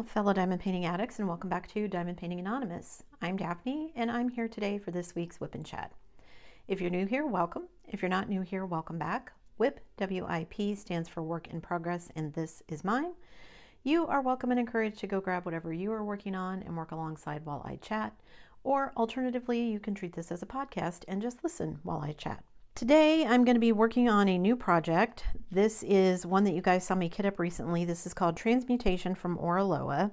Hello, fellow diamond painting addicts, and welcome back to Diamond Painting Anonymous. I'm Daphne, and I'm here today for this week's WIP and Chat. If you're new here, welcome. If you're not new here, welcome back. WIP, W-I-P, stands for Work in Progress, and this is mine. You are welcome and encouraged to go grab whatever you are working on and work alongside while I chat, or alternatively, you can treat this as a podcast and just listen while I chat. Today, I'm going to be working on a new project. This is one that you guys saw me kit up recently. This is called Transmutation from Oraloa.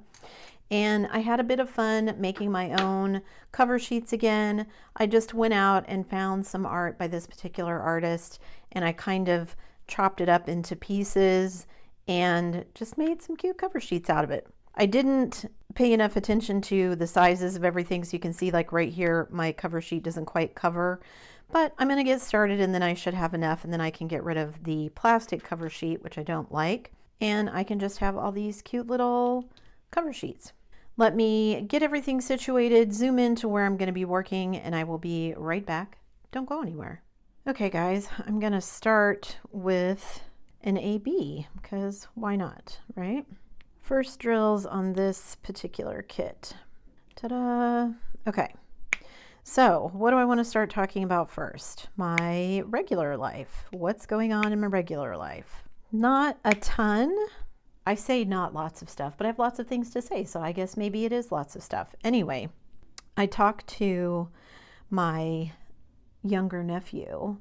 And I had a bit of fun making my own cover sheets again. I just went out and found some art by this particular artist, and I kind of chopped it up into pieces and just made some cute cover sheets out of it. I didn't pay enough attention to the sizes of everything, so you can see like right here, my cover sheet doesn't quite cover. But I'm going to get started and then I should have enough, and then I can get rid of the plastic cover sheet, which I don't like, and I can just have all these cute little cover sheets. Let me get everything situated, zoom into where I'm going to be working, and I will be right back. Don't go anywhere. Okay guys, I'm going to start with an AB because why not, right? First drills on this particular kit. Ta-da! Okay. So what do I want to start talking about first? My regular life. What's going on in my regular life? Not a ton. I say not lots of stuff, but I have lots of things to say, so I guess maybe it is lots of stuff. Anyway, I talked to my younger nephew.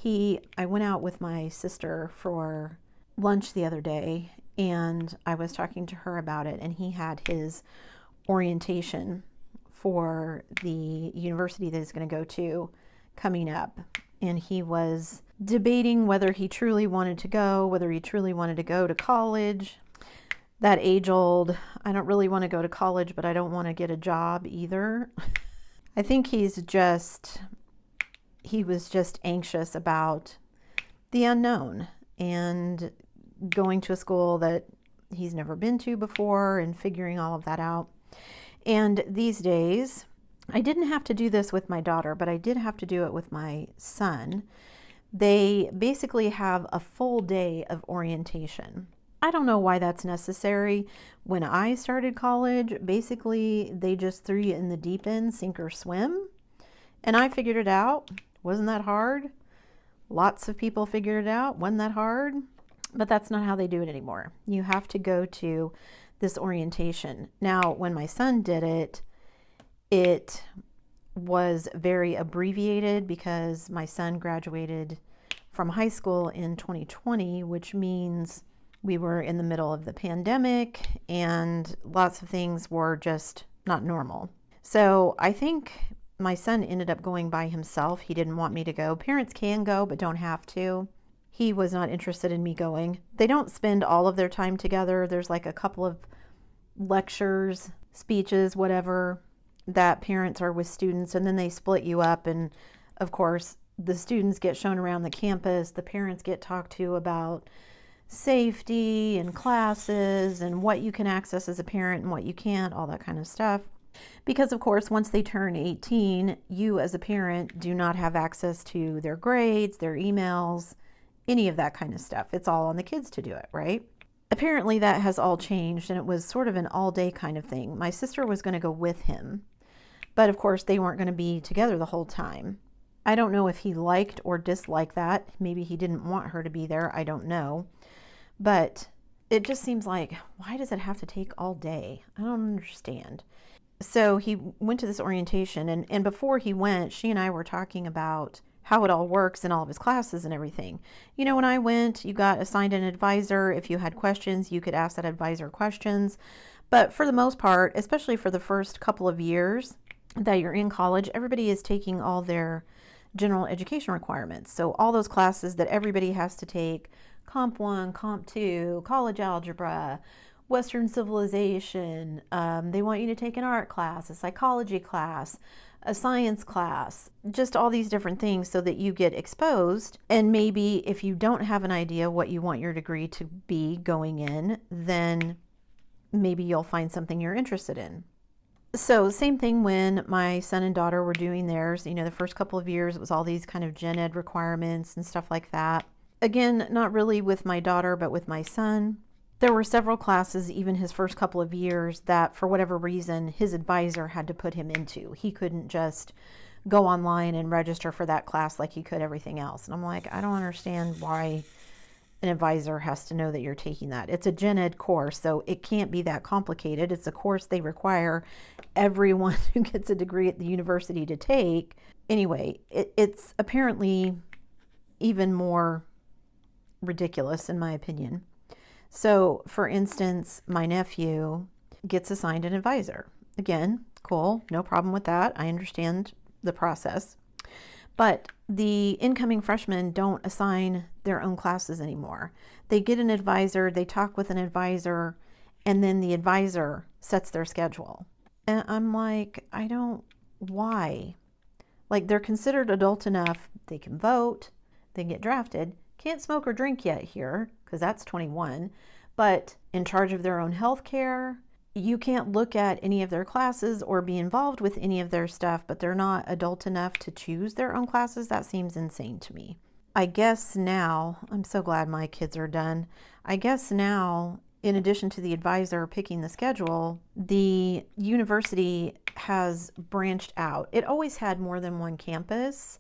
I went out with my sister for lunch the other day, and I was talking to her about it, and he had his orientation for the university that he's going to go to coming up, and he was debating whether he truly wanted to go, whether he truly wanted to go to college. That age old, I don't really want to go to college, but I don't want to get a job either. I think he was just anxious about the unknown and going to a school that he's never been to before and figuring all of that out. And these days, I didn't have to do this with my daughter, but I did have to do it with my son. They basically have a full day of orientation. I don't know why that's necessary. When I started college, basically they just threw you in the deep end, sink or swim. And I figured it out. Wasn't that hard? Lots of people figured it out. Wasn't that hard? But that's not how they do it anymore. You have to go to this orientation. Now, when my son did it, it was very abbreviated because my son graduated from high school in 2020, which means we were in the middle of the pandemic and lots of things were just not normal. So I think my son ended up going by himself. He didn't want me to go. Parents can go, but don't have to. He was not interested in me going. They don't spend all of their time together. There's like a couple of lectures, speeches, whatever, that parents are with students, and then they split you up. And of course, the students get shown around the campus. The parents get talked to about safety and classes and what you can access as a parent and what you can't, all that kind of stuff. Because of course, once they turn 18, you as a parent do not have access to their grades, their emails, any of that kind of stuff. It's all on the kids to do it, right? Apparently that has all changed, and it was sort of an all-day kind of thing. My sister was going to go with him, but of course they weren't going to be together the whole time. I don't know if he liked or disliked that. Maybe he didn't want her to be there. I don't know. But it just seems like, why does it have to take all day? I don't understand. So he went to this orientation, and before he went, she and I were talking about how it all works in all of his classes and everything. You know, when I went, you got assigned an advisor. If you had questions, you could ask that advisor questions. But for the most part, especially for the first couple of years that you're in college, everybody is taking all their general education requirements. So all those classes that everybody has to take, Comp 1, Comp 2, college algebra, Western civilization, they want you to take an art class, a psychology class, a science class, just all these different things so that you get exposed. And maybe if you don't have an idea what you want your degree to be going in, then maybe you'll find something you're interested in. So same thing when my son and daughter were doing theirs. You know, the first couple of years, it was all these kind of gen ed requirements and stuff like that. Again, not really with my daughter, but with my son. There were several classes, even his first couple of years, that for whatever reason his advisor had to put him into. He couldn't just go online and register for that class like he could everything else. And I'm like, I don't understand why an advisor has to know that you're taking that. It's a gen ed course, so it can't be that complicated. It's a course they require everyone who gets a degree at the university to take. Anyway, it's apparently even more ridiculous in my opinion. So, for instance, my nephew gets assigned an advisor. Again, cool, no problem with that. I understand the process. But the incoming freshmen don't assign their own classes anymore. They get an advisor, they talk with an advisor, and then the advisor sets their schedule. And I'm like, why? Like, they're considered adult enough, they can vote, they can get drafted, can't smoke or drink yet here, because that's 21, but in charge of their own health care. You can't look at any of their classes or be involved with any of their stuff, but they're not adult enough to choose their own classes. That seems insane to me. I guess now, I'm so glad my kids are done. I guess now, in addition to the advisor picking the schedule, the university has branched out. It always had more than one campus,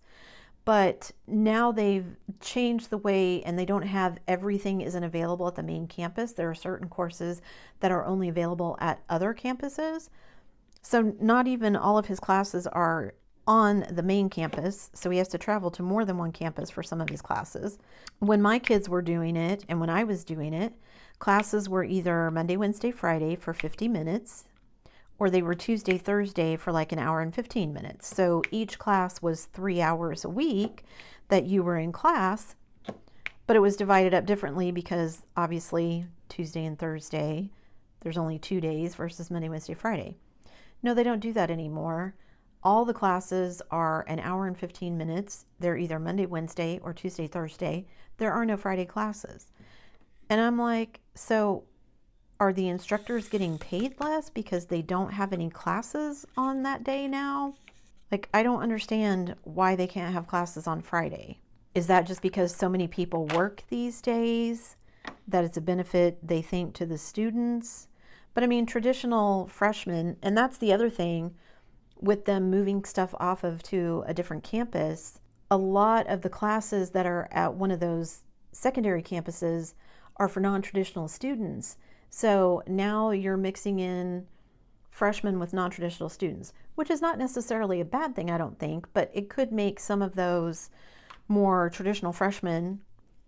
but now they've changed the way, and they don't have everything isn't available at the main campus. There are certain courses that are only available at other campuses. So not even all of his classes are on the main campus. So he has to travel to more than one campus for some of his classes. When my kids were doing it, and when I was doing it, classes were either Monday, Wednesday, Friday for 50 minutes, or they were Tuesday, Thursday for like an hour and 15 minutes. So each class was 3 hours a week that you were in class, but it was divided up differently because obviously Tuesday and Thursday, there's only 2 days versus Monday, Wednesday, Friday. No, they don't do that anymore. All the classes are an hour and 15 minutes. They're either Monday, Wednesday, or Tuesday, Thursday. There are no Friday classes. And I'm like, so are the instructors getting paid less because they don't have any classes on that day now? Like, I don't understand why they can't have classes on Friday. Is that just because so many people work these days that it's a benefit, they think, to the students? But I mean, traditional freshmen, and that's the other thing with them moving stuff off of to a different campus, a lot of the classes that are at one of those secondary campuses are for non-traditional students. So now you're mixing in freshmen with non-traditional students, which is not necessarily a bad thing, I don't think, but it could make some of those more traditional freshmen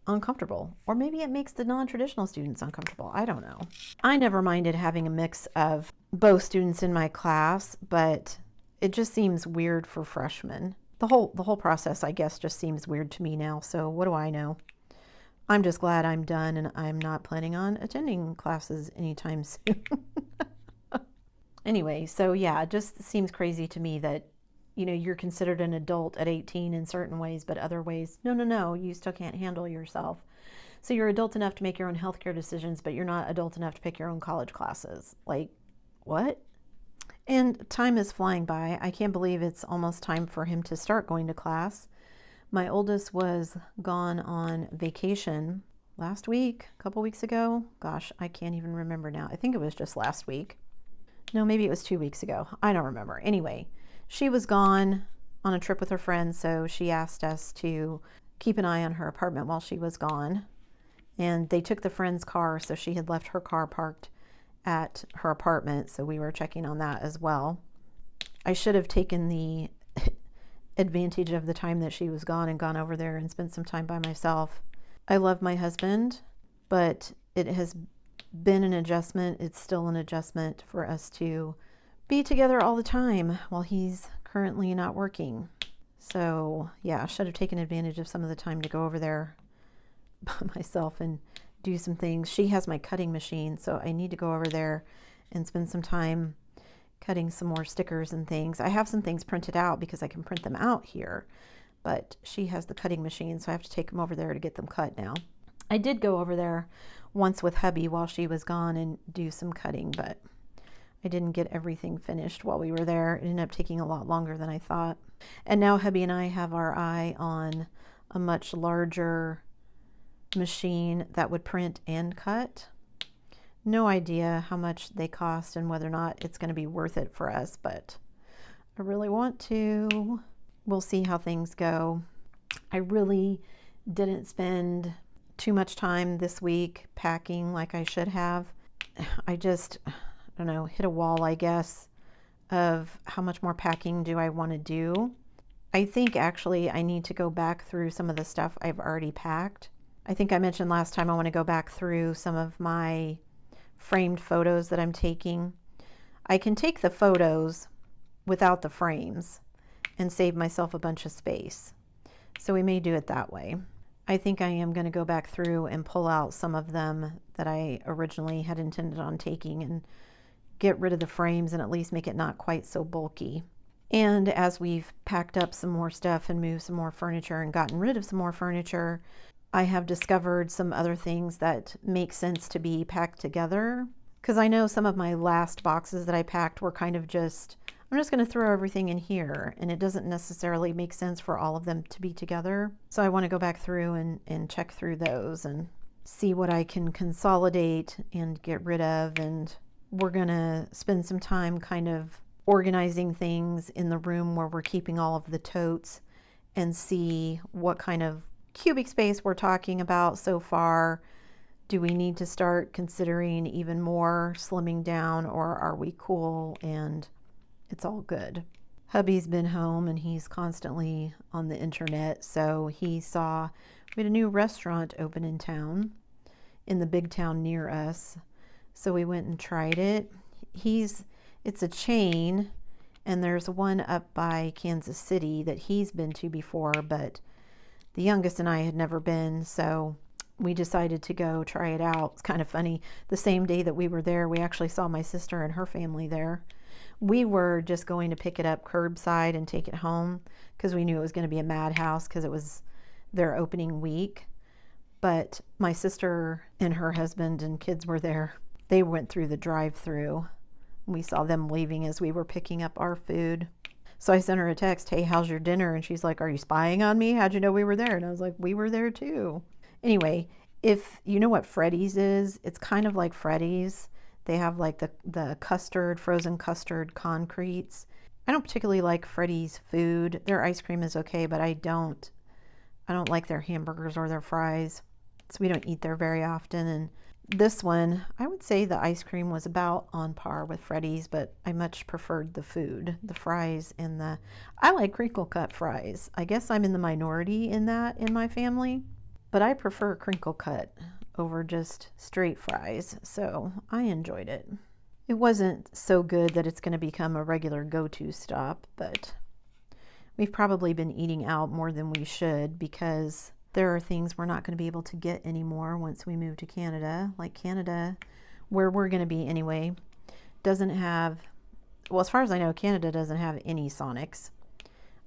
uncomfortable. Or maybe it makes the non-traditional students uncomfortable. I don't know. I never minded having a mix of both students in my class, but it just seems weird for freshmen. The whole process, I guess, just seems weird to me now. So what do I know? I'm just glad I'm done, and I'm not planning on attending classes anytime soon. Anyway, so yeah, it just seems crazy to me that, you know, you're considered an adult at 18 in certain ways, but other ways, no, you still can't handle yourself. So you're adult enough to make your own healthcare decisions, but you're not adult enough to pick your own college classes. Like, what? And time is flying by. I can't believe it's almost time for him to start going to class. My oldest was gone on vacation last week, a couple weeks ago. Gosh, I can't even remember now. I think it was just last week. No, maybe it was 2 weeks ago. I don't remember. Anyway, she was gone on a trip with her friends, so she asked us to keep an eye on her apartment while she was gone. And they took the friend's car, so she had left her car parked at her apartment, so we were checking on that as well. I should have taken the advantage of the time that she was gone and gone over there and spent some time by myself. I love my husband, but it has been an adjustment. It's still an adjustment for us to be together all the time while he's currently not working. So yeah, I should have taken advantage of some of the time to go over there by myself and do some things. She has my cutting machine, so I need to go over there and spend some time cutting some more stickers and things. I have some things printed out because I can print them out here, but she has the cutting machine, so I have to take them over there to get them cut now. I did go over there once with hubby while she was gone and do some cutting, but I didn't get everything finished while we were there. It ended up taking a lot longer than I thought. And now hubby and I have our eye on a much larger machine that would print and cut. No idea how much they cost and whether or not it's going to be worth it for us, but I really want to. We'll see how things go. I really didn't spend too much time this week packing like I should have. I don't know, hit a wall, I guess, of how much more packing do I want to do. I think actually I need to go back through some of the stuff I've already packed. I think I mentioned last time I want to go back through some of my framed photos that I'm taking. I can take the photos without the frames and save myself a bunch of space. So we may do it that way. I think I am going to go back through and pull out some of them that I originally had intended on taking and get rid of the frames and at least make it not quite so bulky. And as we've packed up some more stuff and moved some more furniture and gotten rid of some more furniture, I have discovered some other things that make sense to be packed together. Because I know some of my last boxes that I packed were kind of just, I'm just going to throw everything in here, and it doesn't necessarily make sense for all of them to be together. So I want to go back through and check through those and see what I can consolidate and get rid of. And we're going to spend some time kind of organizing things in the room where we're keeping all of the totes and see what kind of cubic space we're talking about so far. Do we need to start considering even more slimming down, or are we cool and it's all good? Hubby's been home and he's constantly on the internet, so he saw we had a new restaurant open in town, in the big town near us. So we went and tried it. It's a chain, and there's one up by Kansas City that he's been to before, but the youngest and I had never been, so we decided to go try it out. It's kind of funny. The same day that we were there, we actually saw my sister and her family there. We were just going to pick it up curbside and take it home because we knew it was going to be a madhouse because it was their opening week. But my sister and her husband and kids were there. They went through the drive-through. We saw them leaving as we were picking up our food. So I sent her a text, "Hey, how's your dinner?" And she's like, "Are you spying on me? How'd you know we were there?" And I was like, "We were there too." Anyway, if you know what Freddy's is, it's kind of like Freddy's. They have like the custard, frozen custard concretes. I don't particularly like Freddy's food. Their ice cream is okay, but I don't like their hamburgers or their fries. So we don't eat there very often. And this one, I would say the ice cream was about on par with Freddy's, but I much preferred the food, the fries, and I like crinkle cut fries. I guess I'm in the minority in that in my family, but I prefer crinkle cut over just straight fries, so I enjoyed it. It wasn't so good that it's going to become a regular go-to stop, but we've probably been eating out more than we should because there are things we're not going to be able to get anymore once we move to Canada. Like Canada, where we're going to be anyway, doesn't have, well, as far as I know, Canada doesn't have any Sonics.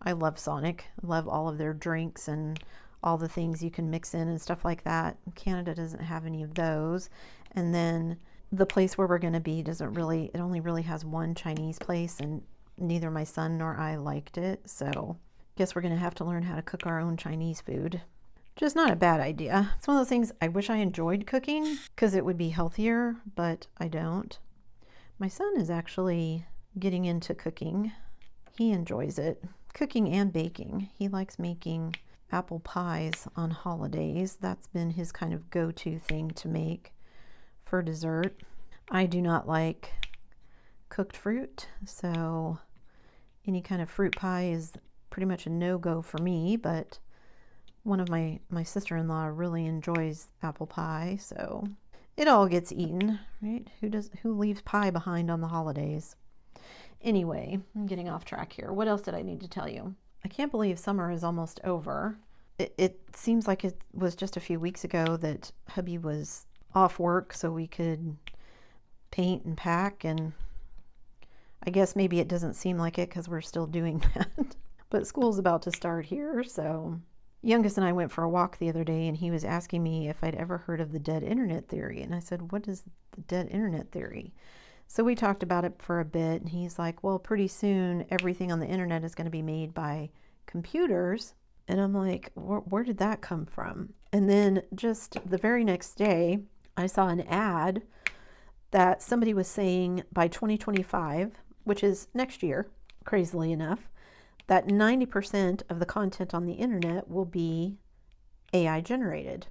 I love Sonic. I love all of their drinks and all the things you can mix in and stuff like that. Canada doesn't have any of those. And then the place where we're going to be it only really has one Chinese place, and neither my son nor I liked it. So I guess we're going to have to learn how to cook our own Chinese food. Just not a bad idea. It's one of those things I wish I enjoyed cooking because it would be healthier, but I don't. My son is actually getting into cooking. He enjoys it. Cooking and baking. He likes making apple pies on holidays. That's been his kind of go-to thing to make for dessert. I do not like cooked fruit, so any kind of fruit pie is pretty much a no-go for me, but one of my sister-in-law really enjoys apple pie, so it all gets eaten, right? Who leaves pie behind on the holidays? Anyway, I'm getting off track here. What else did I need to tell you? I can't believe summer is almost over. It seems like it was just a few weeks ago that hubby was off work so we could paint and pack, and I guess maybe it doesn't seem like it because we're still doing that. But school's about to start here, so youngest and I went for a walk the other day, and he was asking me if I'd ever heard of the dead internet theory. And I said, "What is the dead internet theory?" So we talked about it for a bit, and he's like, "Well, pretty soon everything on the internet is going to be made by computers." And I'm like, where did that come from? And then just the very next day, I saw an ad that somebody was saying by 2025, which is next year, crazily enough, that 90% of the content on the internet will be AI generated,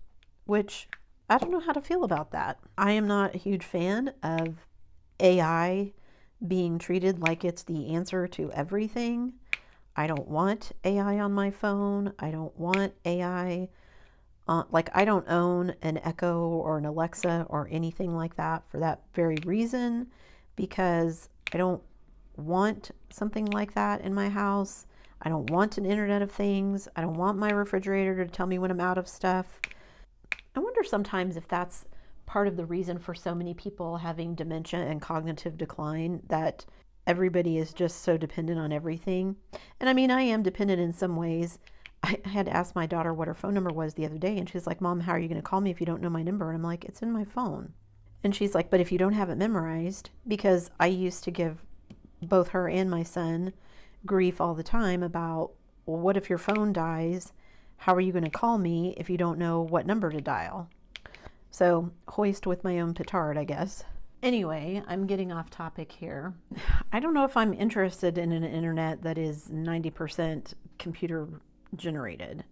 which I don't know how to feel about that. I am not a huge fan of AI being treated like it's the answer to everything. I don't want AI on my phone. I don't want AI. I don't own an Echo or an Alexa or anything like that for that very reason, because I don't want something like that in my house. I don't want an Internet of Things. I don't want my refrigerator to tell me when I'm out of stuff. I wonder sometimes if that's part of the reason for so many people having dementia and cognitive decline, that everybody is just so dependent on everything. And I mean, I am dependent in some ways. I had asked my daughter what her phone number was the other day, and she's like, Mom, how are you going to call me if you don't know my number? And I'm like, it's in my phone. And she's like, but if you don't have it memorized, because I used to give both her and my son grief all the time about, well, what if your phone dies? How are you going to call me if you don't know what number to dial? So, hoist with my own petard, I guess. Anyway, I'm getting off topic here. I don't know if I'm interested in an internet that is 90% computer generated.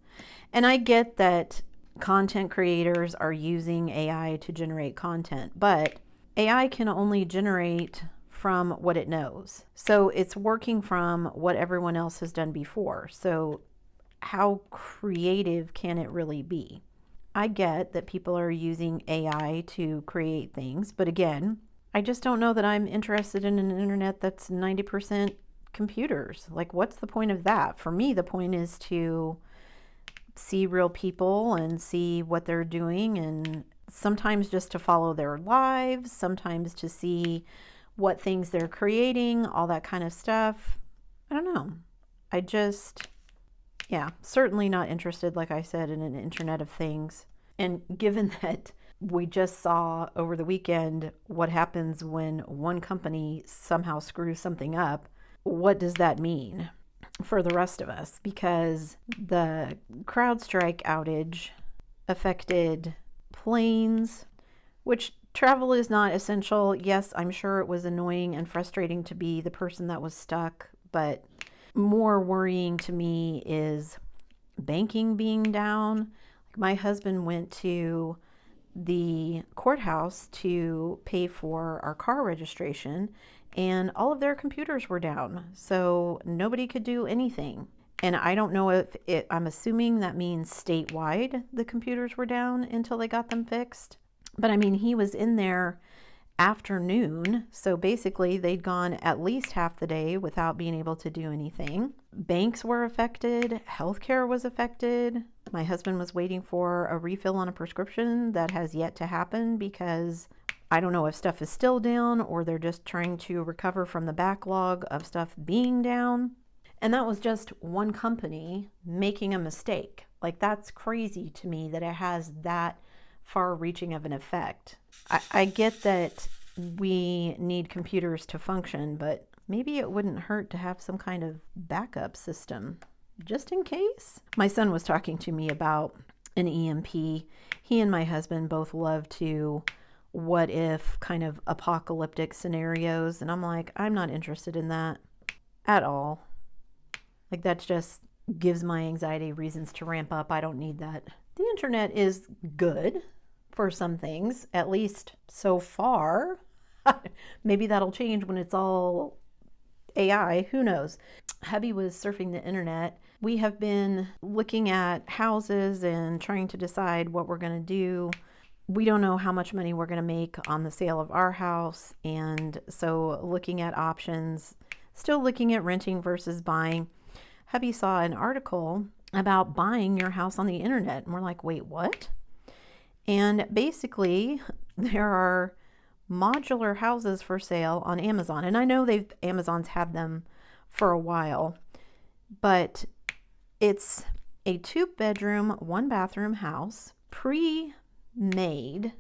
And I get that content creators are using AI to generate content, but AI can only generate from what it knows. So it's working from what everyone else has done before. So how creative can it really be? I get that people are using AI to create things, but again, I just don't know that I'm interested in an internet that's 90% computers. Like, what's the point of that? For me, the point is to see real people and see what they're doing, and sometimes just to follow their lives, sometimes to see what things they're creating, all that kind of stuff. I don't know. Certainly not interested, like I said, in an Internet of Things. And given that we just saw over the weekend what happens when one company somehow screws something up, what does that mean for the rest of us? Because the CrowdStrike outage affected planes, which travel is not essential. Yes, I'm sure it was annoying and frustrating to be the person that was stuck, but more worrying to me is banking being down. My husband went to the courthouse to pay for our car registration, and all of their computers were down, so nobody could do anything. And I don't know if I'm assuming that means statewide the computers were down until they got them fixed. But I mean, he was in there afternoon, so basically they'd gone at least half the day without being able to do anything. Banks were affected, healthcare was affected. My husband was waiting for a refill on a prescription that has yet to happen, because I don't know if stuff is still down or they're just trying to recover from the backlog of stuff being down. And that was just one company making a mistake. Like, that's crazy to me that it has that far-reaching of an effect. I get that we need computers to function, but maybe it wouldn't hurt to have some kind of backup system just in case. My son was talking to me about an EMP. He and my husband both love to what if kind of apocalyptic scenarios, and I'm like, I'm not interested in that at all. Like, that just gives my anxiety reasons to ramp up. I don't need that. The internet is good for some things, at least so far. Maybe that'll change when it's all AI, who knows. Hubby was surfing the internet. We have been looking at houses and trying to decide what we're going to do. We don't know how much money we're going to make on the sale of our house, and so looking at options, still looking at renting versus buying. Hubby saw an article about buying your house on the internet, and we're like, wait, what? And basically, there are modular houses for sale on Amazon. And I know Amazon's had them for a while, but it's a 2-bedroom, 1-bathroom house, pre-made.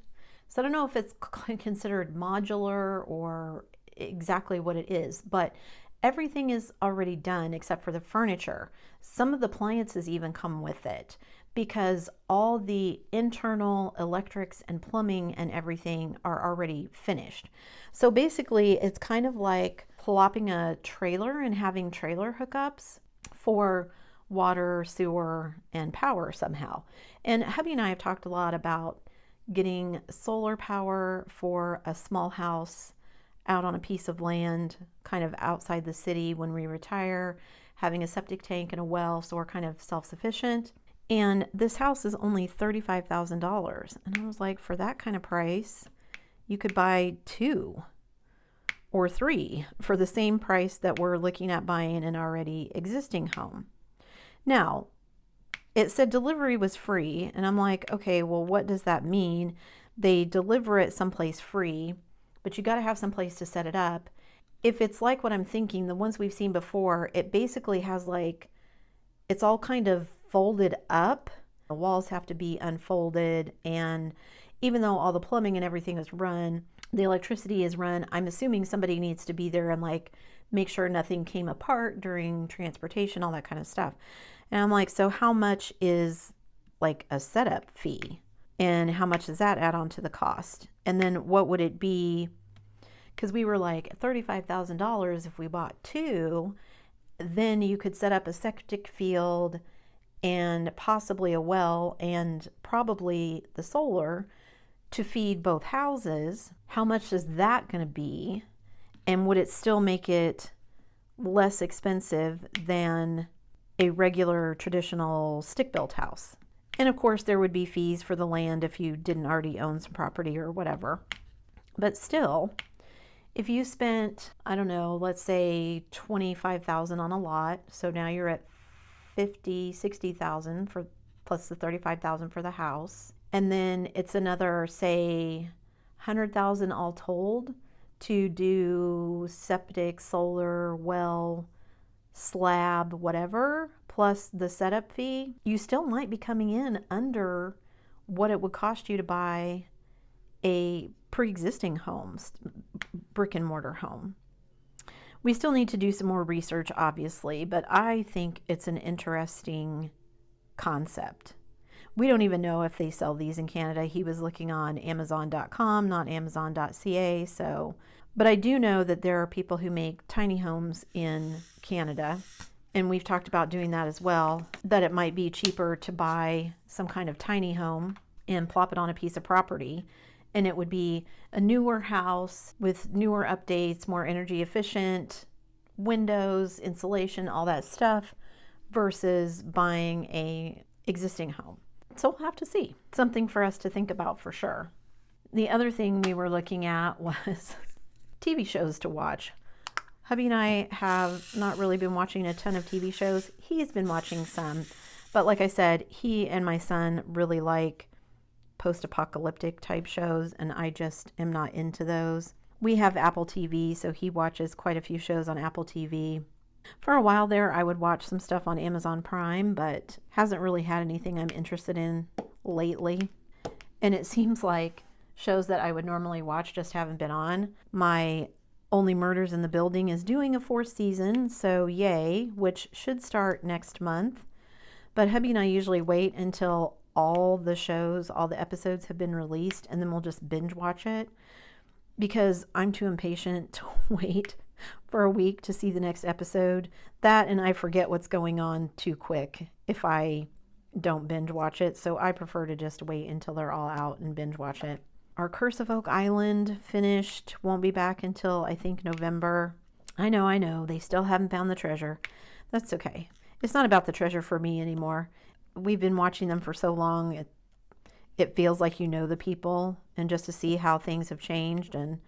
So I don't know if it's considered modular or exactly what it is, but everything is already done except for the furniture. Some of the appliances even come with it. because all the internal electrics and plumbing and everything are already finished. So basically, it's kind of like plopping a trailer and having trailer hookups for water, sewer, and power somehow. And hubby and I have talked a lot about getting solar power for a small house out on a piece of land, kind of outside the city when we retire, having a septic tank and a well, so we're kind of self-sufficient. And this house is only $35,000. And I was like, for that kind of price, you could buy 2 or 3 for the same price that we're looking at buying an already existing home. Now, it said delivery was free, and I'm like, okay, well, what does that mean? They deliver it someplace free, but you got to have someplace to set it up. If it's like what I'm thinking, the ones we've seen before, it basically has like, it's all kind of folded up. The walls have to be unfolded, and even though all the plumbing and everything is run, the electricity is run, I'm assuming somebody needs to be there and like make sure nothing came apart during transportation, all that kind of stuff. And I'm like, so how much is like a setup fee? And how much does that add on to the cost? And then what would it be? Because we were like, $35,000 if we bought 2, then you could set up a septic field and possibly a well and probably the solar to feed both houses. How much is that going to be? And would it still make it less expensive than a regular traditional stick-built house? And of course, there would be fees for the land if you didn't already own some property or whatever. But still, if you spent, I don't know, let's say $25,000 on a lot, so now you're at $60,000 for plus the $35,000 for the house, and then it's another, say, $100,000 all told to do septic, solar, well, slab, whatever, plus the setup fee. You still might be coming in under what it would cost you to buy a pre-existing home, brick and mortar home. We still need to do some more research, obviously, but I think it's an interesting concept. We don't even know if they sell these in Canada. He was looking on Amazon.com, not Amazon.ca. So, but I do know that there are people who make tiny homes in Canada, and we've talked about doing that as well, that it might be cheaper to buy some kind of tiny home and plop it on a piece of property. And it would be a newer house with newer updates, more energy efficient, windows, insulation, all that stuff, versus buying a existing home. So we'll have to see. Something for us to think about for sure. The other thing we were looking at was TV shows to watch. Hubby and I have not really been watching a ton of TV shows. He's been watching some, but like I said, he and my son really like post-apocalyptic type shows, and I just am not into those. We have Apple TV, so he watches quite a few shows on Apple TV. For a while there, I would watch some stuff on Amazon Prime, but hasn't really had anything I'm interested in lately. And it seems like shows that I would normally watch just haven't been on. My Only Murders in the Building is doing a 4th season, so yay, which should start next month. But hubby and I usually wait until all the shows, all the episodes have been released, and then we'll just binge watch it, because I'm too impatient to wait for a week to see the next episode. That, and I forget what's going on too quick if I don't binge watch it, so I prefer to just wait until they're all out and binge watch it. Our Curse of Oak Island finished, won't be back until I think November. I know, they still haven't found the treasure. That's okay. It's not about the treasure for me anymore. We've been watching them for so long, it feels like you know the people, and just to see how things have changed and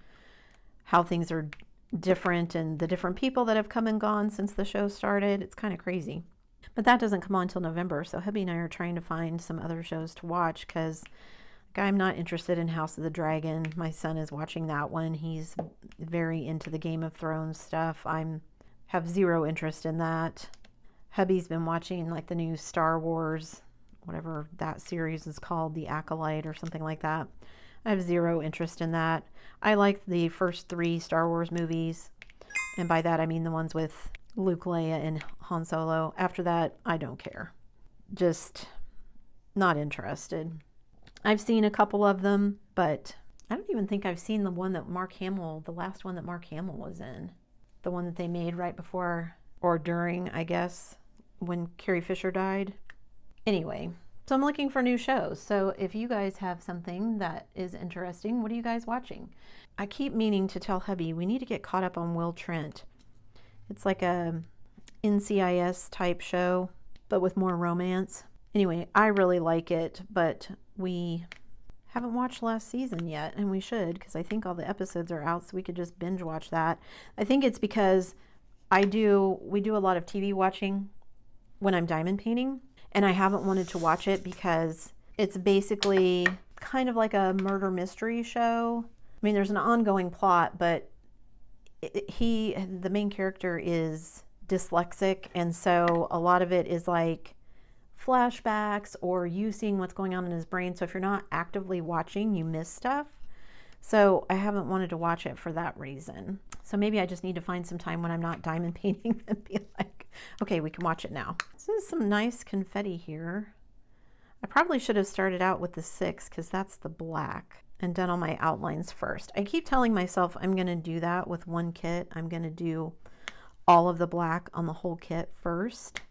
how things are different and the different people that have come and gone since the show started, it's kind of crazy. But that doesn't come on until November, so hubby and I are trying to find some other shows to watch, because I'm not interested in House of the Dragon. My son is watching that one. He's very into the Game of Thrones stuff. Have zero interest in that. Hubby's been watching like the new Star Wars, whatever that series is called, The Acolyte or something like that. I have zero interest in that. I like the first 3 Star Wars movies, and by that I mean the ones with Luke, Leia, and Han Solo. After that, I don't care. Just not interested. I've seen a couple of them, but I don't even think I've seen the one that Mark Hamill, the last one that Mark Hamill was in. The one that they made right before or during, I guess, when Carrie Fisher died. Anyway, so I'm looking for new shows. So if you guys have something that is interesting, what are you guys watching? I keep meaning to tell hubby we need to get caught up on Will Trent. It's like a NCIS type show, but with more romance. Anyway, I really like it, but we haven't watched last season yet, and we should, because I think all the episodes are out, so we could just binge watch that. I think it's because we do a lot of TV watching when I'm diamond painting, and I haven't wanted to watch it because it's basically kind of like a murder mystery show. I mean, there's an ongoing plot, but the main character is dyslexic, and so a lot of it is like flashbacks or you seeing what's going on in his brain. So if you're not actively watching, you miss stuff. So I haven't wanted to watch it for that reason. So maybe I just need to find some time when I'm not diamond painting and be like, okay, we can watch it now. This is some nice confetti here. I probably should have started out with the 6 because that's the black, and done all my outlines first. I keep telling myself I'm going to do that with one kit. I'm going to do all of the black on the whole kit first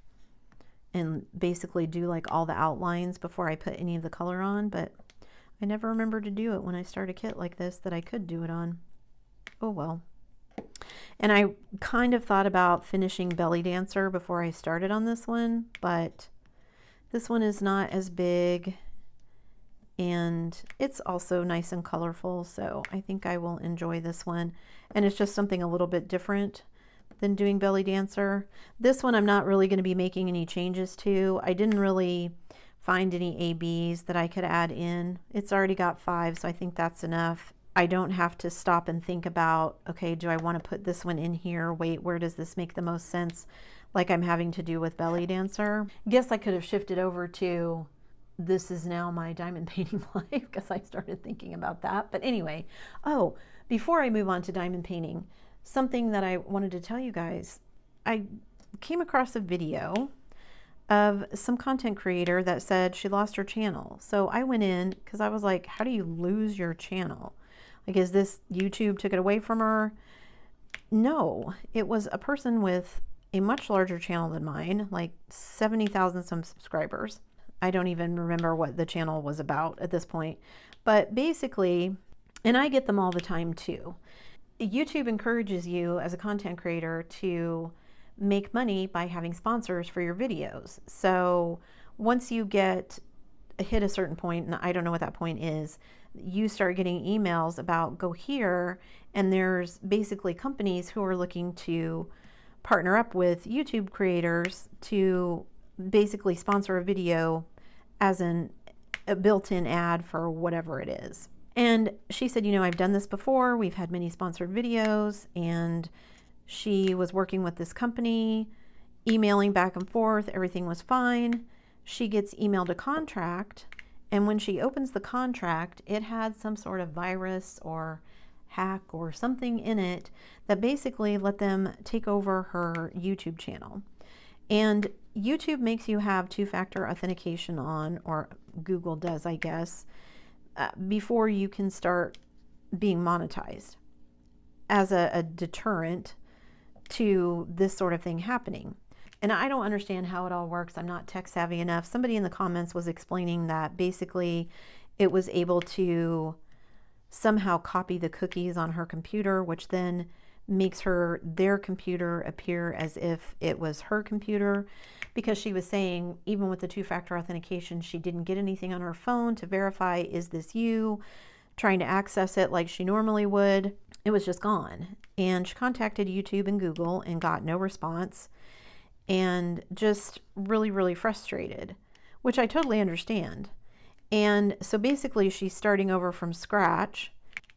and basically do like all the outlines before I put any of the color on, but I never remember to do it when I start a kit like this that I could do it on. Oh well. And I kind of thought about finishing Belly Dancer before I started on this one, but this one is not as big and it's also nice and colorful, so I think I will enjoy this one. And it's just something a little bit different than doing Belly Dancer. This one I'm not really going to be making any changes to. I didn't really find any ABs that I could add in. It's already got 5, so I think that's enough. I don't have to stop and think about, okay, do I want to put this one in here? Wait, where does this make the most sense? Like I'm having to do with Belly Dancer. I guess I could have shifted over to this is now my diamond painting life because I started thinking about that. But anyway, oh, before I move on to diamond painting, something that I wanted to tell you guys, I came across a video of some content creator that said she lost her channel. So I went in because I was like, how do you lose your channel? Like, is this YouTube took it away from her? No, it was a person with a much larger channel than mine, like 70,000 some subscribers. I don't even remember what the channel was about at this point, but basically, and I get them all the time too. YouTube encourages you as a content creator to make money by having sponsors for your videos. So once you hit a certain point, and I don't know what that point is, you start getting emails about go here, and there's basically companies who are looking to partner up with YouTube creators to basically sponsor a video as a built-in ad for whatever it is. And she said, you know, I've done this before. We've had many sponsored videos, and she was working with this company, emailing back and forth. Everything was fine. She gets emailed a contract, and when she opens the contract, it had some sort of virus or hack or something in it that basically let them take over her YouTube channel. And YouTube makes you have 2-factor authentication on, or Google does, I guess, before you can start being monetized as a deterrent to this sort of thing happening. And I don't understand how it all works. I'm not tech savvy enough. Somebody in the comments was explaining that basically it was able to somehow copy the cookies on her computer, which then makes their computer appear as if it was her computer, because she was saying even with the 2-factor authentication, she didn't get anything on her phone to verify, is this you, trying to access it like she normally would. It was just gone. And she contacted YouTube and Google and got no response, and just really, really frustrated, which I totally understand. And so basically she's starting over from scratch,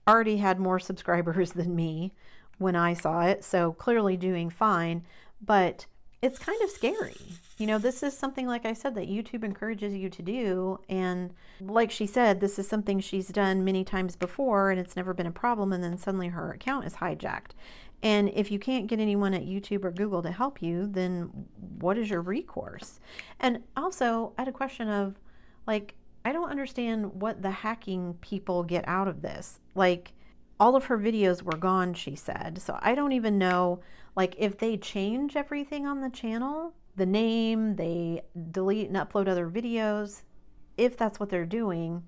already had more subscribers than me when I saw it, so clearly doing fine, but it's kind of scary. You know, this is something, like I said, that YouTube encourages you to do, and like she said, this is something she's done many times before and it's never been a problem, and then suddenly her account is hijacked. And if you can't get anyone at YouTube or Google to help you, then what is your recourse? And also, I had a question of, Like, I don't understand what the hacking people get out of this. Like, all of her videos were gone, she said. So I don't even know, like, if they change everything on the channel, the name, they delete and upload other videos, if that's what they're doing,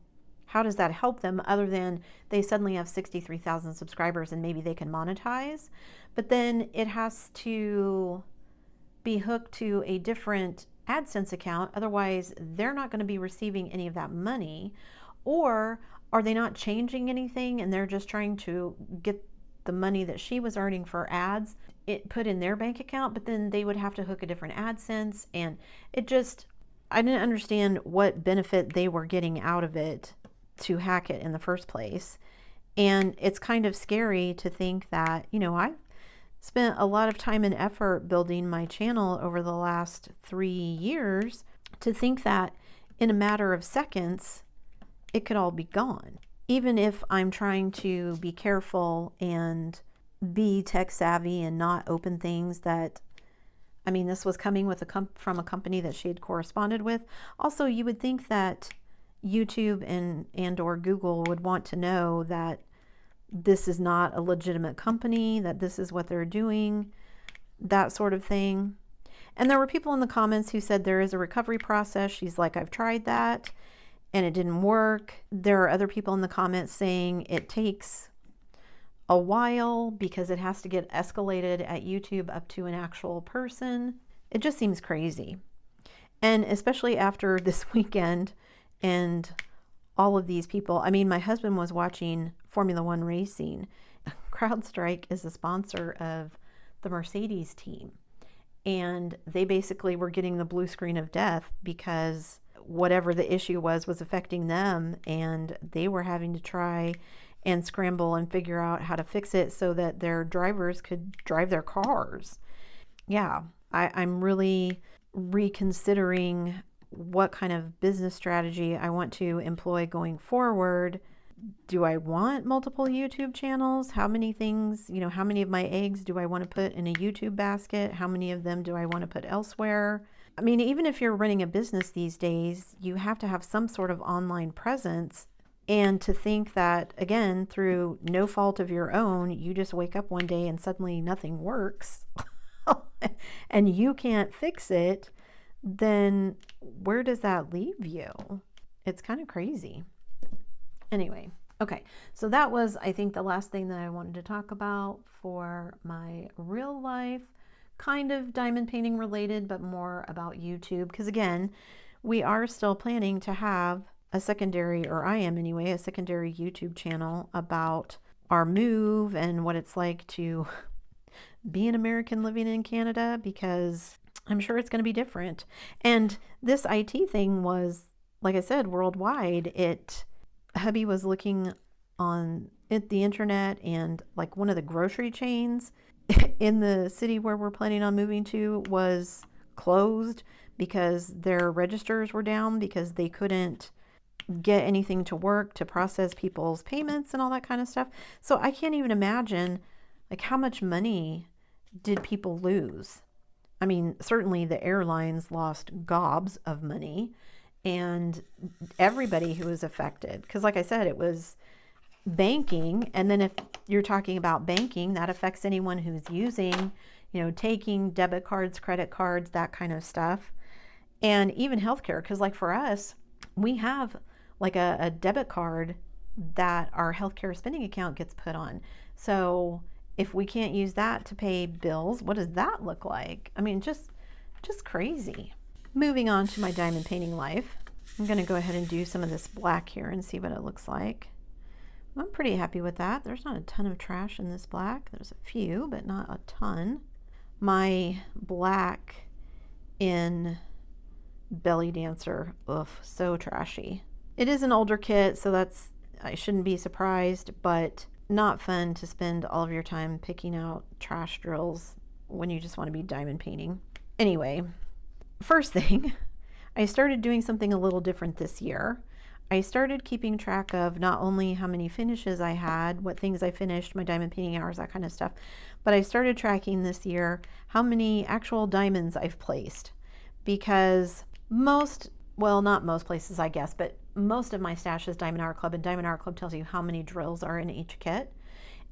how does that help them other than they suddenly have 63,000 subscribers and maybe they can monetize? But then it has to be hooked to a different AdSense account. Otherwise, they're not going to be receiving any of that money. Or are they not changing anything and they're just trying to get the money that she was earning for ads it put in their bank account, but then they would have to hook a different AdSense, and it just, I didn't understand what benefit they were getting out of it to hack it in the first place. And it's kind of scary to think that, you know, I've spent a lot of time and effort building my channel over the last 3 years, to think that in a matter of seconds, it could all be gone. Even if I'm trying to be careful and be tech savvy and not open things that, I mean, this was coming with from a company that she had corresponded with. Also, you would think that YouTube and or Google would want to know that this is not a legitimate company, that this is what they're doing, that sort of thing. And there were people in the comments who said there is a recovery process. She's like, I've tried that and it didn't work. There are other people in the comments saying it takes a while because it has to get escalated at YouTube up to an actual person. It just seems crazy. And especially after this weekend and all of these people. I mean, my husband was watching Formula One racing. CrowdStrike is a sponsor of the Mercedes team. And they basically were getting the blue screen of death because whatever the issue was affecting them, and they were having to try and scramble and figure out how to fix it so that their drivers could drive their cars. Yeah, I'm really reconsidering what kind of business strategy I want to employ going forward. Do I want multiple YouTube channels? How many things, you know, how many of my eggs do I want to put in a YouTube basket? How many of them do I want to put elsewhere? I mean, even if you're running a business these days, you have to have some sort of online presence. And to think that, again, through no fault of your own, you just wake up one day and suddenly nothing works and you can't fix it, then where does that leave you? It's kind of crazy. Anyway, okay, so that was, I think, the last thing that I wanted to talk about for my real life, kind of diamond painting related, but more about YouTube. Because again, we are still planning to have a secondary, or I am anyway, a secondary YouTube channel about our move and what it's like to be an American living in Canada, because I'm sure it's going to be different. And this IT thing was, like I said, worldwide. Hubby was looking on the internet, and like one of the grocery chains in the city where we're planning on moving to was closed because their registers were down because they couldn't get anything to work to process people's payments and all that kind of stuff. So I can't even imagine, like, how much money did people lose? I mean, certainly the airlines lost gobs of money, and everybody who was affected, because like I said, it was banking. And then if you're talking about banking, that affects anyone who's using, you know, taking debit cards, credit cards, that kind of stuff. And even healthcare, because like for us, we have like a debit card that our healthcare spending account gets put on. So if we can't use that to pay bills, what does that look like? I mean, just crazy. Moving on to my diamond painting life, I'm going to go ahead and do some of this black here and see what it looks like. I'm pretty happy with that. There's not a ton of trash in this black. There's a few, but not a ton. My black in Belly Dancer, oof, so trashy. It is an older kit, so I shouldn't be surprised, but not fun to spend all of your time picking out trash drills when you just want to be diamond painting. Anyway, first thing, I started doing something a little different this year. I started keeping track of not only how many finishes I had, what things I finished, my diamond painting hours, that kind of stuff, but I started tracking this year how many actual diamonds I've placed, because most well, not most places, I guess, but most of my stash is Diamond Art Club, and Diamond Art Club tells you how many drills are in each kit.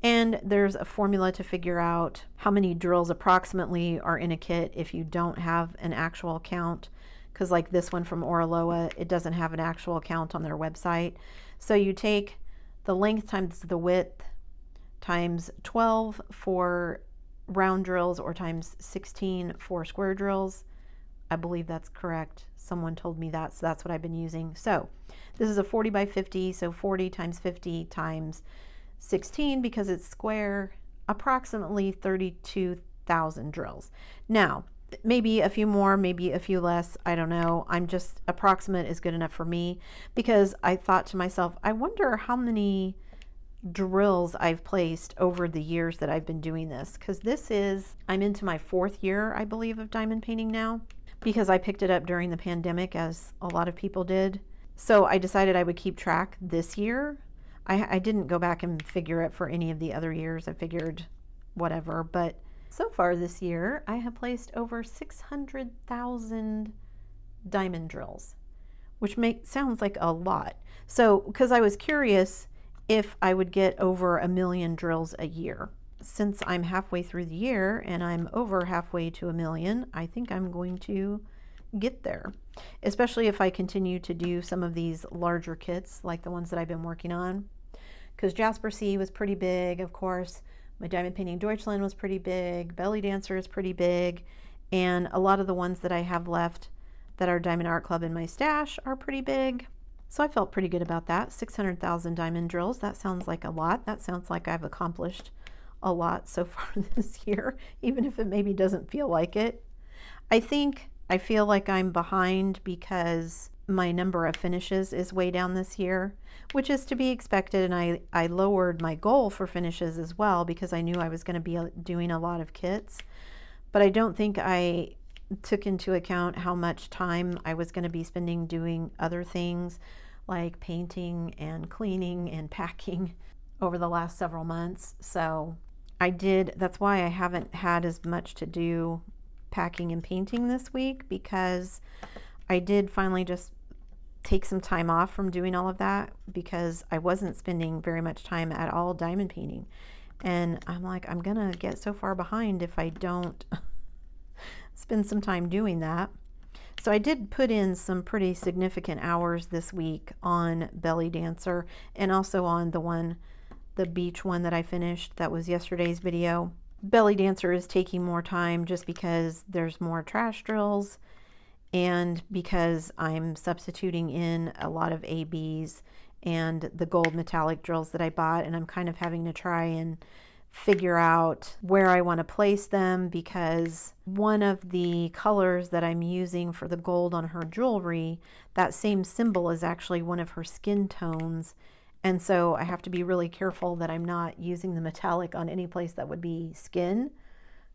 And there's a formula to figure out how many drills approximately are in a kit if you don't have an actual count. Because like this one from Oraloa, it doesn't have an actual count on their website. So you take the length times the width times 12 for round drills or times 16 for square drills. I believe that's correct. Someone told me that, so that's what I've been using. So this is a 40 by 50, so 40 times 50 times 16, because it's square, approximately 32,000 drills. Now, maybe a few more, maybe a few less, I don't know. I'm just, approximate is good enough for me, because I thought to myself, I wonder how many drills I've placed over the years that I've been doing this, because I'm into my 4th year, I believe, of diamond painting now, because I picked it up during the pandemic, as a lot of people did. So I decided I would keep track this year. I didn't go back and figure it for any of the other years. I figured whatever, but so far this year I have placed over 600,000 diamond drills, which sounds like a lot. So because I was curious if I would get over 1 million drills a year. Since I'm halfway through the year and I'm over halfway to 1 million, I think I'm going to get there, especially if I continue to do some of these larger kits like the ones that I've been working on, because Jasper C was pretty big, of course. My Diamond Painting Deutschland was pretty big, Belly Dancer is pretty big, and a lot of the ones that I have left that are Diamond Art Club in my stash are pretty big. So I felt pretty good about that. 600,000 diamond drills, that sounds like a lot. That sounds like I've accomplished a lot so far this year, even if it maybe doesn't feel like it. I feel like I'm behind because my number of finishes is way down this year, which is to be expected, and I lowered my goal for finishes as well because I knew I was going to be doing a lot of kits, but I don't think I took into account how much time I was going to be spending doing other things like painting and cleaning and packing over the last several months. So that's why I haven't had as much to do packing and painting this week, because I did finally just take some time off from doing all of that because I wasn't spending very much time at all diamond painting. And I'm like, I'm gonna get so far behind if I don't spend some time doing that. So I did put in some pretty significant hours this week on Belly Dancer, and also on the beach one that I finished. That was yesterday's video. Belly Dancer is taking more time just because there's more trash drills, and because I'm substituting in a lot of ABs and the gold metallic drills that I bought, and I'm kind of having to try and figure out where I want to place them, because one of the colors that I'm using for the gold on her jewelry, that same symbol is actually one of her skin tones. And so I have to be really careful that I'm not using the metallic on any place that would be skin,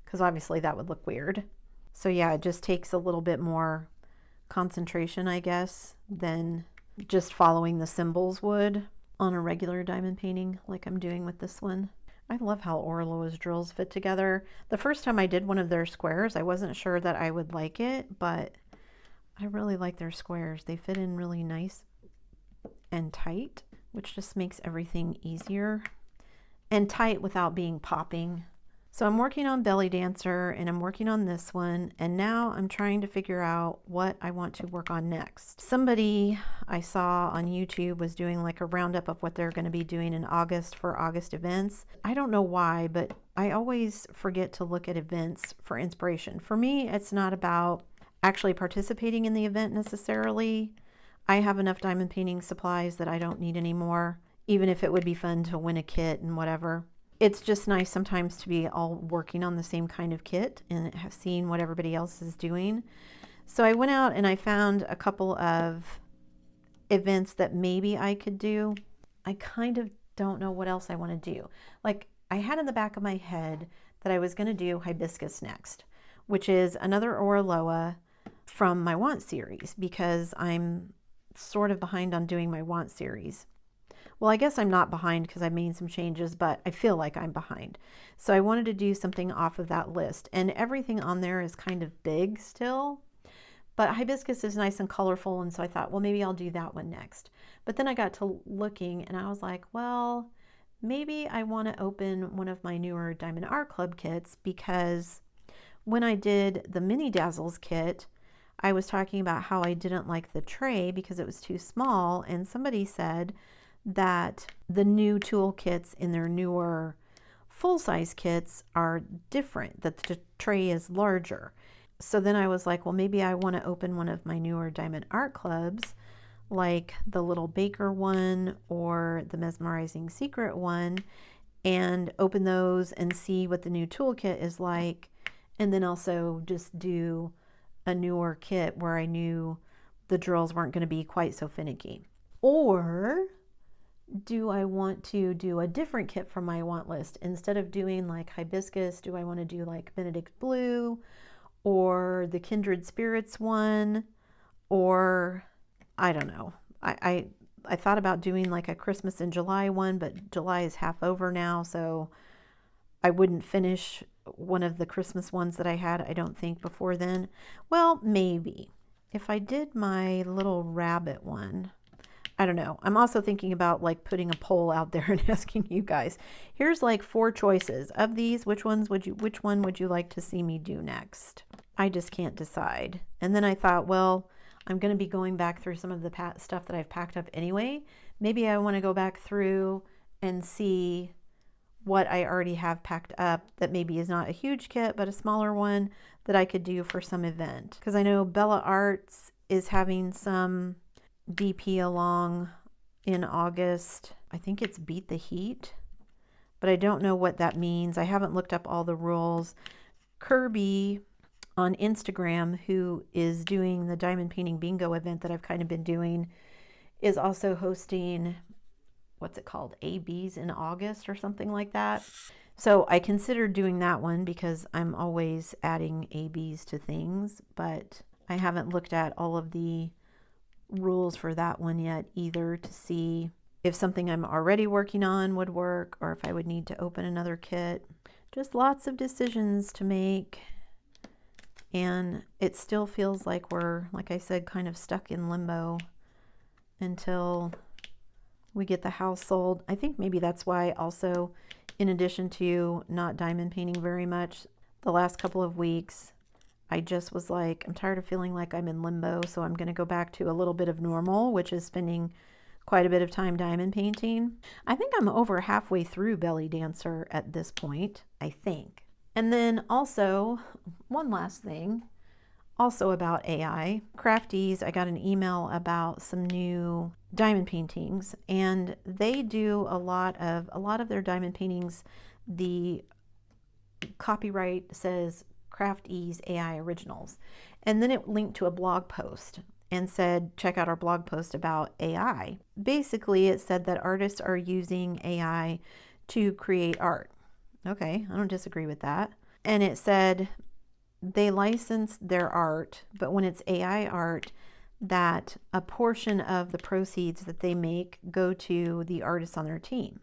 because obviously that would look weird. So yeah, it just takes a little bit more concentration, I guess, than just following the symbols would on a regular diamond painting like I'm doing with this one. I love how Oraloa's drills fit together. The first time I did one of their squares, I wasn't sure that I would like it, but I really like their squares. They fit in really nice and tight, which just makes everything easier, and tight without being popping. So I'm working on Belly Dancer, and I'm working on this one, and now I'm trying to figure out what I want to work on next. Somebody I saw on YouTube was doing like a roundup of what they're going to be doing in August for August events. I don't know why, but I always forget to look at events for inspiration. For me, it's not about actually participating in the event necessarily. I have enough diamond painting supplies that I don't need anymore, even if it would be fun to win a kit and whatever. It's just nice sometimes to be all working on the same kind of kit and have seen what everybody else is doing. So I went out and I found a couple of events that maybe I could do. I kind of don't know what else I want to do. Like, I had in the back of my head that I was going to do Hibiscus next, which is another Oraloa from my Want series, because I'm sort of behind on doing my Want series. Well, I guess I'm not behind because I made some changes, but I feel like I'm behind. So I wanted to do something off of that list, and everything on there is kind of big still, But hibiscus is nice and colorful, and so I thought, well, maybe I'll do that one next. But then I got to looking, and I was like, well, maybe I want to open one of my newer Diamond Art Club kits, because when I did the Mini Dazzles kit, I was talking about how I didn't like the tray because it was too small, and somebody said that the new tool kits in their newer full-size kits are different, that the tray is larger. So then I was like, well, maybe I want to open one of my newer Diamond Art Clubs, like the Little Baker one or the Mesmerizing Secret one, and open those and see what the new toolkit is like, and then also just do a newer kit where I knew the drills weren't going to be quite so finicky. Or do I want to do a different kit from my want list? Instead of doing like hibiscus, do I want to do like Benedict Blue or the Kindred Spirits one? Or I don't know. I thought about doing like a Christmas in July one, but July is half over now, so I wouldn't finish one of the Christmas ones that I had, I don't think, before then. Well, maybe. If I did my little rabbit one, I don't know. I'm also thinking about like putting a poll out there and asking you guys. Here's like 4 choices. Of these, which one would you like to see me do next? I just can't decide. And then I thought, well, I'm going to be going back through some of the stuff that I've packed up anyway. Maybe I want to go back through and see what I already have packed up that maybe is not a huge kit, but a smaller one that I could do for some event. Because I know Bella Arts is having some DP along in August. I think it's Beat the Heat, but I don't know what that means. I haven't looked up all the rules. Kirby on Instagram, who is doing the Diamond Painting Bingo event that I've kind of been doing, is also hosting, what's it called, ABs in August or something like that. So I considered doing that one because I'm always adding ABs to things, but I haven't looked at all of the rules for that one yet either to see if something I'm already working on would work or if I would need to open another kit. Just lots of decisions to make, and it still feels like we're, like I said, kind of stuck in limbo until we get the house sold. I think maybe that's why also, in addition to not diamond painting very much the last couple of weeks, I just was like, I'm tired of feeling like I'm in limbo, so I'm going to go back to a little bit of normal, which is spending quite a bit of time diamond painting. I think I'm over halfway through Belly Dancer at this point, I think. And then also, one last thing, also about AI. Crafties, I got an email about some new diamond paintings, and they do a lot of their diamond paintings. The copyright says Crafties AI Originals, and then it linked to a blog post and said, check out our blog post about AI. Basically, it said that artists are using AI to create art. Okay, I don't disagree with that. And it said they license their art, but when it's AI art, that a portion of the proceeds that they make go to the artists on their team.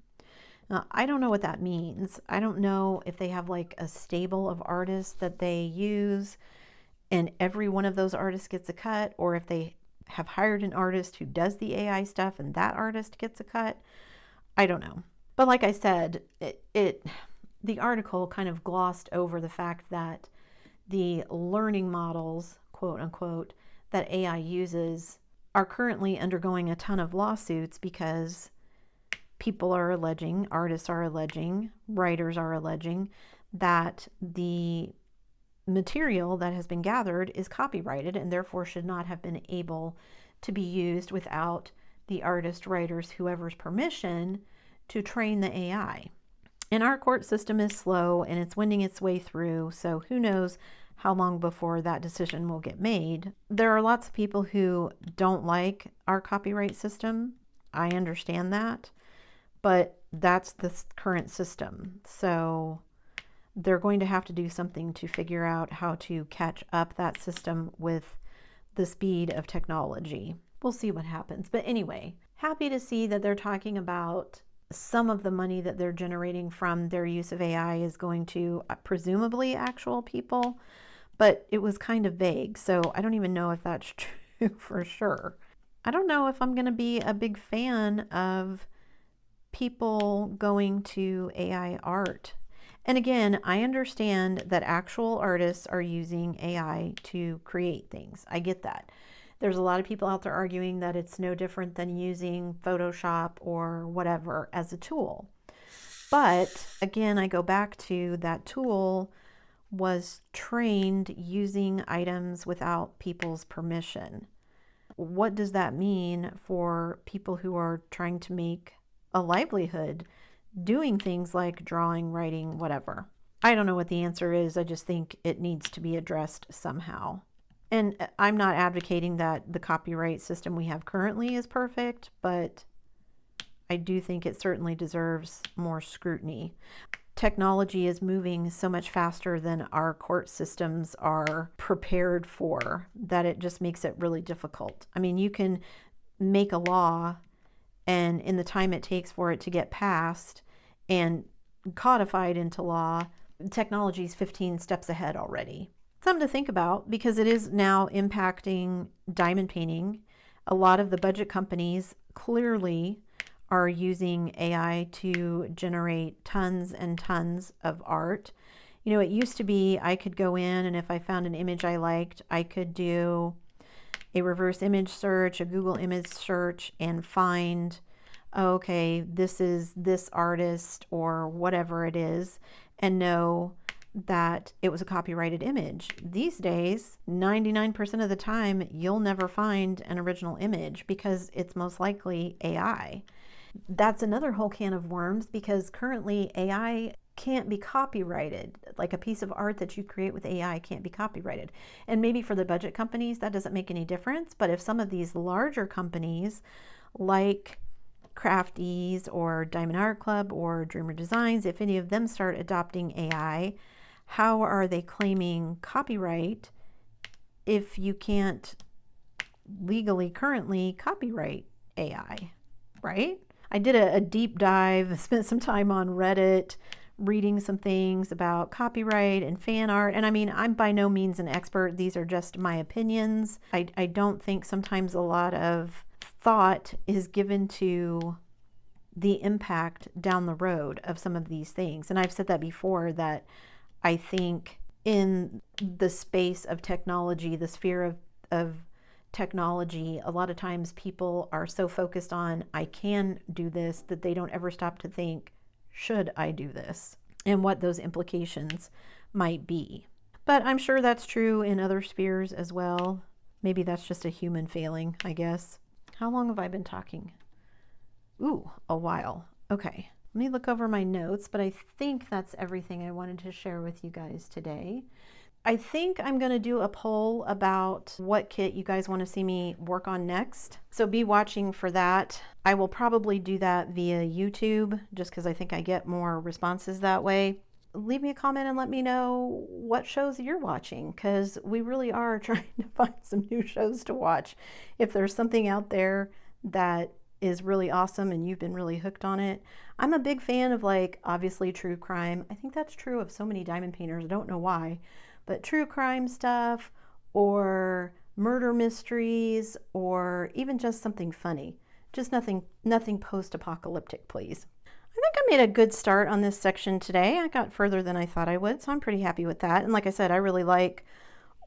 Now, I don't know what that means. I don't know if they have like a stable of artists that they use and every one of those artists gets a cut, or if they have hired an artist who does the AI stuff and that artist gets a cut. I don't know. But like I said, the article kind of glossed over the fact that the learning models, quote unquote, that AI uses are currently undergoing a ton of lawsuits because people are alleging, artists are alleging, writers are alleging that the material that has been gathered is copyrighted and therefore should not have been able to be used without the artist, writers, whoever's permission to train the AI. And our court system is slow and it's wending its way through, so who knows how long before that decision will get made. There are lots of people who don't like our copyright system. I understand that, but that's the current system. So they're going to have to do something to figure out how to catch up that system with the speed of technology. We'll see what happens. But anyway, happy to see that they're talking about some of the money that they're generating from their use of AI is going to presumably actual people. but it was kind of vague, so I don't even know if that's true for sure. I don't know if I'm going to be a big fan of people going to AI art. And again, I understand that actual artists are using AI to create things. I get that. There's a lot of people out there arguing that it's no different than using Photoshop or whatever as a tool. But again, I go back to that tool was trained using items without people's permission. What does that mean for people who are trying to make a livelihood doing things like drawing, writing, whatever? I don't know what the answer is. I just think it needs to be addressed somehow. And I'm not advocating that the copyright system we have currently is perfect, but I do think it certainly deserves more scrutiny. Technology is moving so much faster than our court systems are prepared for that it just makes it really difficult. I mean, you can make a law, and in the time it takes for it to get passed and codified into law, technology is 15 steps ahead already. Something to think about, because it is now impacting diamond painting. A lot of the budget companies clearly are using AI to generate tons and tons of art. You know, it used to be I could go in, and if I found an image I liked, I could do a reverse image search, a Google image search, and find, okay, this is this artist or whatever it is, and know that it was a copyrighted image. These days, 99% of the time, you'll never find an original image because it's most likely AI. That's another whole can of worms, because currently AI can't be copyrighted. Like a piece of art that you create with AI can't be copyrighted. And maybe for the budget companies, that doesn't make any difference. But if some of these larger companies like Crafties or Diamond Art Club or Dreamer Designs, if any of them start adopting AI, how are they claiming copyright if you can't legally currently copyright AI, right? I did a deep dive, spent some time on Reddit reading some things about copyright and fan art. And I mean, I'm by no means an expert. These are just my opinions. I don't think sometimes a lot of thought is given to the impact down the road of some of these things. And I've said that before, that I think in the space of technology, the sphere of technology, a lot of times people are so focused on, I can do this, that they don't ever stop to think, should I do this? And what those implications might be. But I'm sure that's true in other spheres as well. Maybe that's just a human failing, I guess. How long have I been talking? Ooh, a while. Okay, let me look over my notes, but I think that's everything I wanted to share with you guys today. I think I'm going to do a poll about what kit you guys want to see me work on next. So be watching for that. I will probably do that via YouTube just because I think I get more responses that way. Leave me a comment and let me know what shows you're watching, because we really are trying to find some new shows to watch. If there's something out there that is really awesome and you've been really hooked on it. I'm a big fan of, like, obviously true crime. I think that's true of so many diamond painters. I don't know why. But true crime stuff, or murder mysteries, or even just something funny. Just nothing post-apocalyptic, please. I think I made a good start on this section today. I got further than I thought I would, so I'm pretty happy with that. And like I said, I really like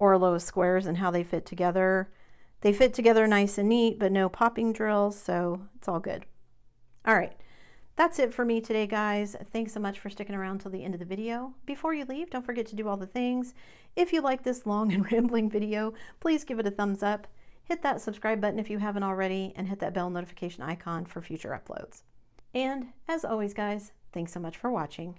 Orlo's squares and how they fit together. They fit together nice and neat, but no popping drills, so it's all good. All right. That's it for me today, guys. Thanks so much for sticking around till the end of the video. Before you leave, don't forget to do all the things. If you like this long and rambling video, please give it a thumbs up. Hit that subscribe button if you haven't already, and hit that bell notification icon for future uploads. And as always, guys, thanks so much for watching.